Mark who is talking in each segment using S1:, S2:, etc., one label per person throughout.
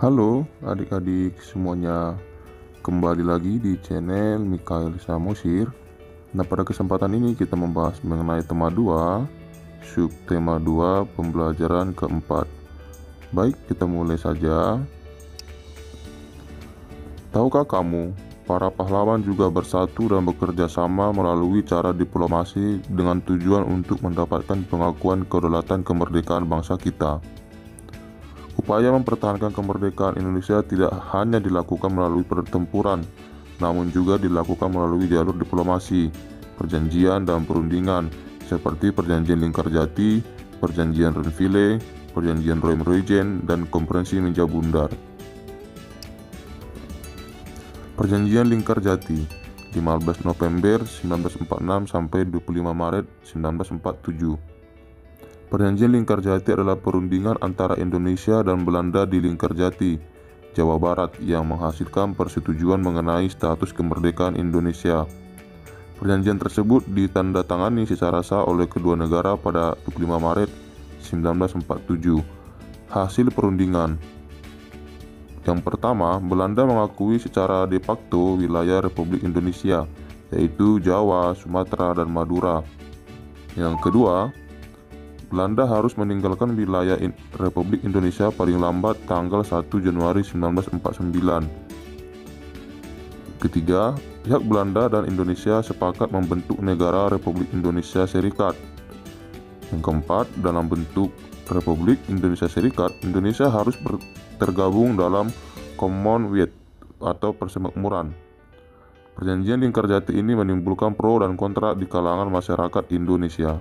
S1: Halo adik-adik semuanya, kembali lagi di channel Mikael Samosir. Nah, pada kesempatan ini kita membahas mengenai tema 2, subtema 2, pembelajaran keempat. Baik, kita mulai saja. Tahukah kamu, para pahlawan juga bersatu dan bekerja sama melalui cara diplomasi dengan tujuan untuk mendapatkan pengakuan kedaulatan kemerdekaan bangsa kita. Upaya mempertahankan kemerdekaan Indonesia tidak hanya dilakukan melalui pertempuran, namun juga dilakukan melalui jalur diplomasi, perjanjian dan perundingan, seperti Perjanjian Lingkarjati, Perjanjian Renville, Perjanjian Roem-Roejen, dan Konferensi Meja Bundar. Perjanjian Lingkarjati, 15 November 1946 sampai 25 Maret 1947. Perjanjian Lingkarjati adalah perundingan antara Indonesia dan Belanda di Lingkarjati, Jawa Barat yang menghasilkan persetujuan mengenai status kemerdekaan Indonesia. Perjanjian tersebut ditandatangani secara sah oleh kedua negara pada 25 Maret 1947. Hasil perundingan. Yang pertama, Belanda mengakui secara de facto wilayah Republik Indonesia, yaitu Jawa, Sumatera, dan Madura. Yang kedua, Belanda harus meninggalkan wilayah Republik Indonesia paling lambat tanggal 1 Januari 1949. Ketiga, pihak Belanda dan Indonesia sepakat membentuk negara Republik Indonesia Serikat. Yang keempat, dalam bentuk Republik Indonesia Serikat, Indonesia harus tergabung dalam Commonwealth atau persemakmuran. Perjanjian Lingkarjati ini menimbulkan pro dan kontra di kalangan masyarakat Indonesia.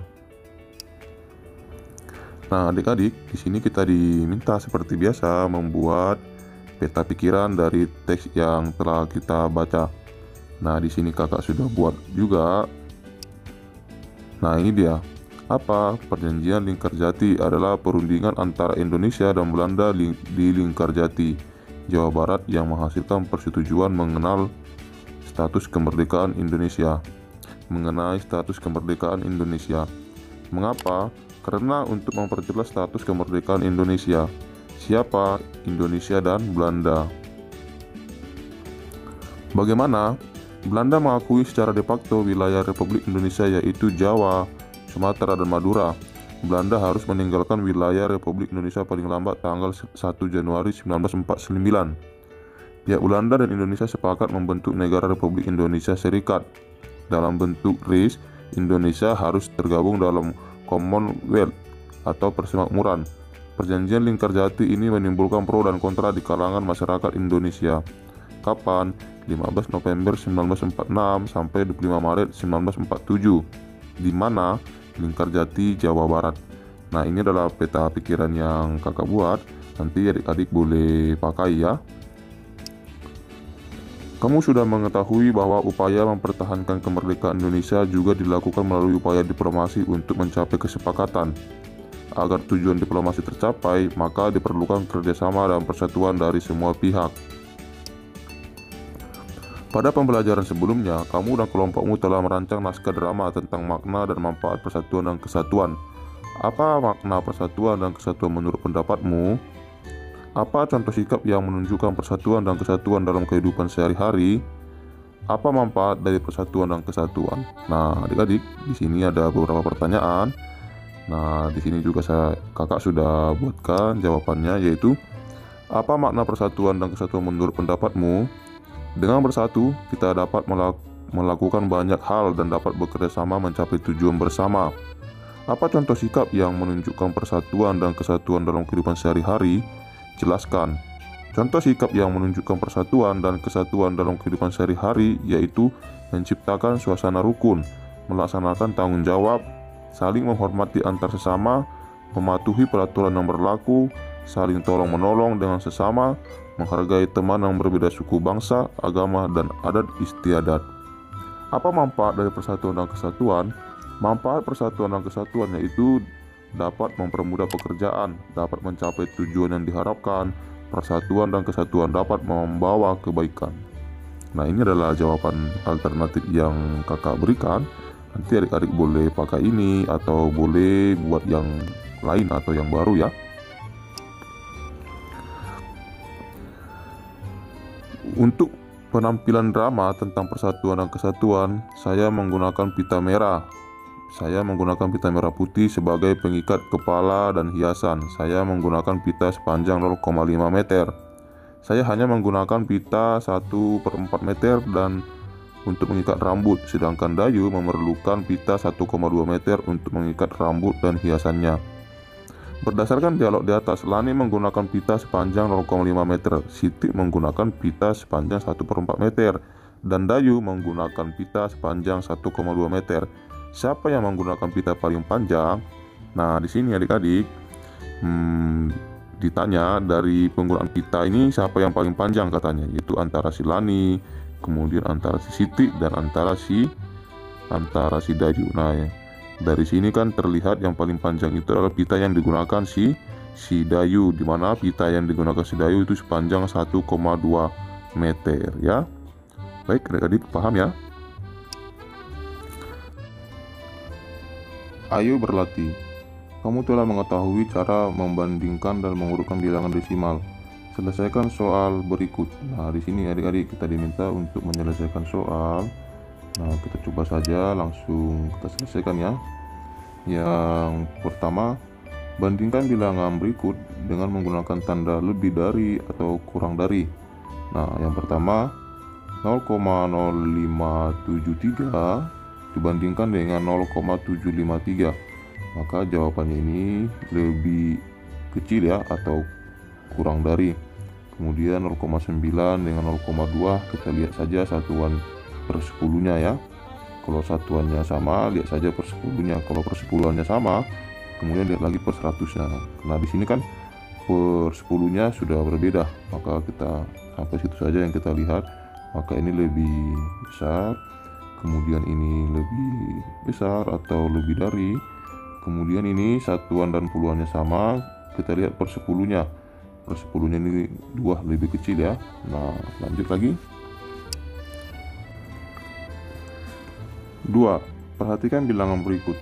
S1: Nah, adik-adik, di sini kita diminta seperti biasa membuat peta pikiran dari teks yang telah kita baca. Nah, di sini kakak sudah buat juga. Nah, ini dia. Apa? Perjanjian Lingkarjati adalah perundingan antara Indonesia dan Belanda di Lingkarjati, Jawa Barat yang menghasilkan persetujuan mengenai status kemerdekaan Indonesia. Mengapa? Karena untuk memperjelas status kemerdekaan Indonesia. Siapa? Indonesia dan Belanda. Bagaimana? Belanda mengakui secara de facto wilayah Republik Indonesia yaitu Jawa, Sumatera, dan Madura. Belanda harus meninggalkan wilayah Republik Indonesia paling lambat tanggal 1 Januari 1949. Pihak Belanda dan Indonesia sepakat membentuk negara Republik Indonesia Serikat. Dalam bentuk RIS, Indonesia harus tergabung dalam Commonwealth atau persemakmuran. Perjanjian Lingkarjati ini menimbulkan pro dan kontra di kalangan masyarakat Indonesia. Kapan? 15 November 1946 sampai 25 Maret 1947. Di mana? Lingkarjati, Jawa Barat. Nah, ini adalah peta pikiran yang kakak buat. Nanti adik-adik boleh pakai ya. Kamu sudah mengetahui bahwa upaya mempertahankan kemerdekaan Indonesia juga dilakukan melalui upaya diplomasi untuk mencapai kesepakatan. Agar tujuan diplomasi tercapai, maka diperlukan kerjasama dan persatuan dari semua pihak. Pada pembelajaran sebelumnya, kamu dan kelompokmu telah merancang naskah drama tentang makna dan manfaat persatuan dan kesatuan. Apa makna persatuan dan kesatuan menurut pendapatmu? Apa contoh sikap yang menunjukkan persatuan dan kesatuan dalam kehidupan sehari-hari? Apa manfaat dari persatuan dan kesatuan? Nah, adik-adik, di sini ada beberapa pertanyaan. Nah, di sini juga kakak sudah buatkan jawabannya, yaitu apa makna persatuan dan kesatuan menurut pendapatmu? Dengan bersatu, kita dapat melakukan banyak hal dan dapat bekerja sama mencapai tujuan bersama. Apa contoh sikap yang menunjukkan persatuan dan kesatuan dalam kehidupan sehari-hari? Jelaskan. Contoh sikap yang menunjukkan persatuan dan kesatuan dalam kehidupan sehari-hari yaitu menciptakan suasana rukun, melaksanakan tanggung jawab, saling menghormati antar sesama, mematuhi peraturan yang berlaku, saling tolong-menolong dengan sesama, menghargai teman yang berbeda suku, bangsa, agama, dan adat istiadat. Apa manfaat dari persatuan dan kesatuan? Manfaat persatuan dan kesatuan yaitu dapat mempermudah pekerjaan, dapat mencapai tujuan yang diharapkan. Persatuan dan kesatuan dapat membawa kebaikan. Nah, ini adalah jawaban alternatif yang kakak berikan. Nanti adik-adik boleh pakai ini atau boleh buat yang lain atau yang baru ya. Untuk penampilan drama tentang persatuan dan kesatuan, saya menggunakan pita merah. Saya menggunakan pita merah putih sebagai pengikat kepala dan hiasan. Saya menggunakan pita sepanjang 0,5 meter. Saya hanya menggunakan pita 1/4 meter dan untuk mengikat rambut, sedangkan Dayu memerlukan pita 1,2 meter untuk mengikat rambut dan hiasannya. Berdasarkan dialog di atas, Lani menggunakan pita sepanjang 0,5 meter, Siti menggunakan pita sepanjang 1/4 meter, dan Dayu menggunakan pita sepanjang 1,2 meter. Siapa yang menggunakan pita paling panjang? Nah, di sini adik-adik ditanya dari penggunaan pita ini siapa yang paling panjang katanya, yaitu antara si Lani, kemudian antara si Siti, dan antara si Dayu. Nah, dari sini kan terlihat yang paling panjang itu adalah pita yang digunakan si Dayu, dimana pita yang digunakan si Dayu itu sepanjang 1,2 meter ya. Baik adik-adik, paham ya? Ayo berlatih. Kamu telah mengetahui cara membandingkan dan mengurutkan bilangan desimal. Selesaikan soal berikut. Nah, di sini adik-adik kita diminta untuk menyelesaikan soal. Nah, kita coba saja langsung kita selesaikan ya. Yang pertama, bandingkan bilangan berikut dengan menggunakan tanda lebih dari atau kurang dari. Nah, yang pertama 0,0573 dibandingkan dengan 0,753. Maka jawabannya ini lebih kecil ya, atau kurang dari. Kemudian 0,9 dengan 0,2, kita lihat saja satuan per 10-nya ya. Kalau satuannya sama, lihat saja per 10-nya. Kalau per 10-nya sama, kemudian lihat lagi per 100-nya. Nah, di sini kan per 10-nya sudah berbeda, maka kita sampai situ saja yang kita lihat. Maka ini lebih besar, kemudian ini lebih besar atau lebih dari. Kemudian ini satuan dan puluhannya sama, kita lihat per 10-nya. Per 10-nya ini 2 lebih kecil ya. Nah, lanjut lagi. 2. Perhatikan bilangan berikut.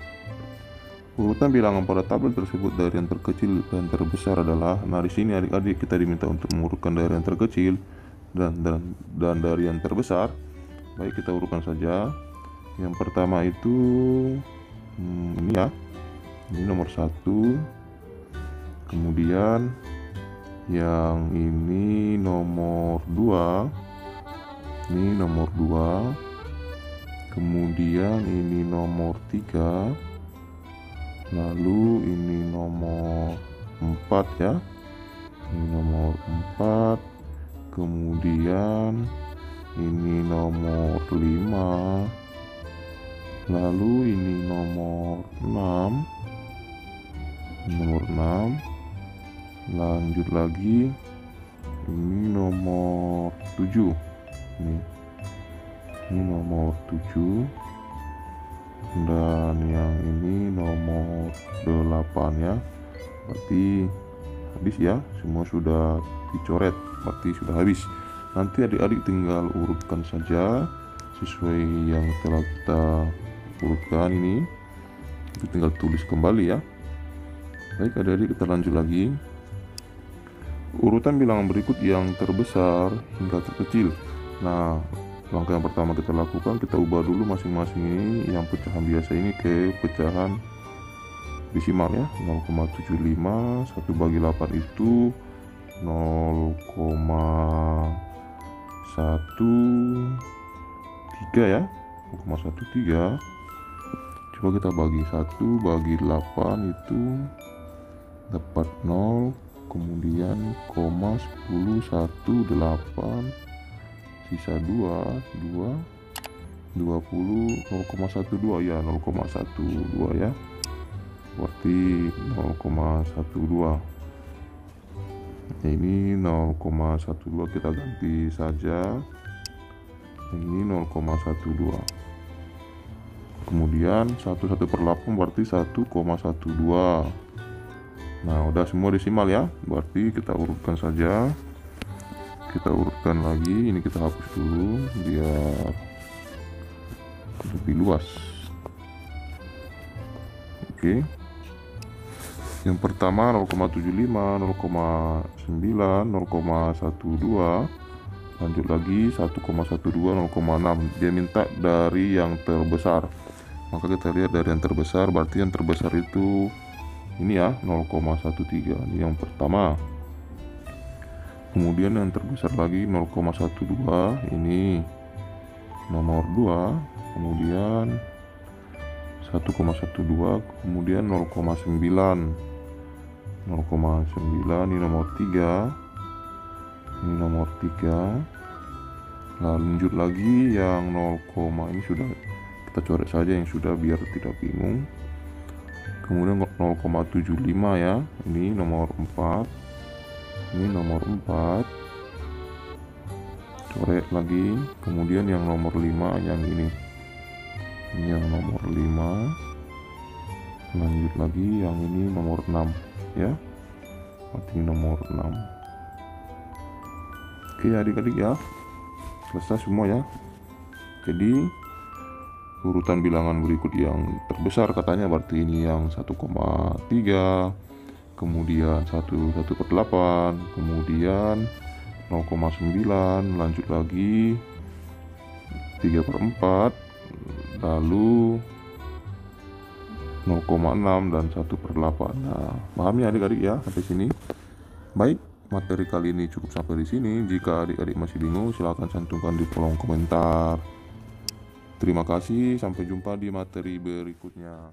S1: Urutan bilangan pada tabel tersebut dari yang terkecil dan terbesar adalah. Nah, di sini adik-adik kita diminta untuk mengurutkan dari yang terkecil dan dari yang terbesar. Baik, kita urutkan saja. Yang pertama itu ini ya. Ini nomor 1. Kemudian yang ini nomor 2. Ini nomor 2. Kemudian ini nomor 3, lalu ini nomor 4 ya, ini nomor 4, kemudian ini nomor 5, lalu ini nomor 6, lanjut lagi ini nomor 7, ini nomor 7, dan yang ini nomor 8 ya. Berarti habis ya, semua sudah dicoret, berarti sudah habis. Nanti adik-adik tinggal urutkan saja sesuai yang telah kita urutkan ini. Itu tinggal tulis kembali ya. Baik adik-adik, kita lanjut lagi. Urutan bilangan berikut yang terbesar hingga terkecil. Nah, langkah yang pertama kita lakukan, kita ubah dulu masing-masing ini yang pecahan biasa ini ke pecahan desimal ya. 0,75, 1 bagi 8 itu 0,13 ya, 0,13. Coba kita bagi 1 bagi 8 itu dapat 0, kemudian koma 10, 1, 8, sisa 2, 20, 0,12 ya, 0,12 ya, berarti 0,12. Ini 0,12 kita ganti saja, ini 0,12. Kemudian 1/8 berarti 1,12. Nah, udah semua desimal ya, berarti kita urutkan saja. Kita urutkan lagi, ini kita hapus dulu biar lebih luas. Oke. Yang pertama 0,75, 0,9, 0,12, Lanjut lagi 1,12 0,6. Dia minta dari yang terbesar. Maka kita lihat dari yang terbesar, berarti yang terbesar itu ini ya, 0,13. Ini yang pertama. Kemudian yang terbesar lagi 0,12, ini nomor 2. Kemudian 1,12, kemudian 0,9. 0,9 ini nomor 3. Ini nomor 3. Lanjut lagi yang 0, ini sudah kita coret saja yang sudah biar tidak bingung. Kemudian 0,75 ya. Ini nomor 4. Ini nomor 4. Coret lagi. Kemudian yang nomor 5 yang ini. Ini yang nomor 5. Lanjut lagi yang ini nomor 6 ya. Berarti nomor 6. Oke adik-adik ya, selesai semua ya. Jadi urutan bilangan berikut yang terbesar katanya berarti ini yang 1,3, kemudian 1/8, kemudian 0,9, lanjut lagi 3/4, lalu 0,6 dan 1/8. Nah, pahami adik-adik ya sampai sini. Baik, materi kali ini cukup sampai di sini. Jika adik-adik masih bingung, silahkan cantumkan di kolom komentar. Terima kasih, sampai jumpa di materi berikutnya.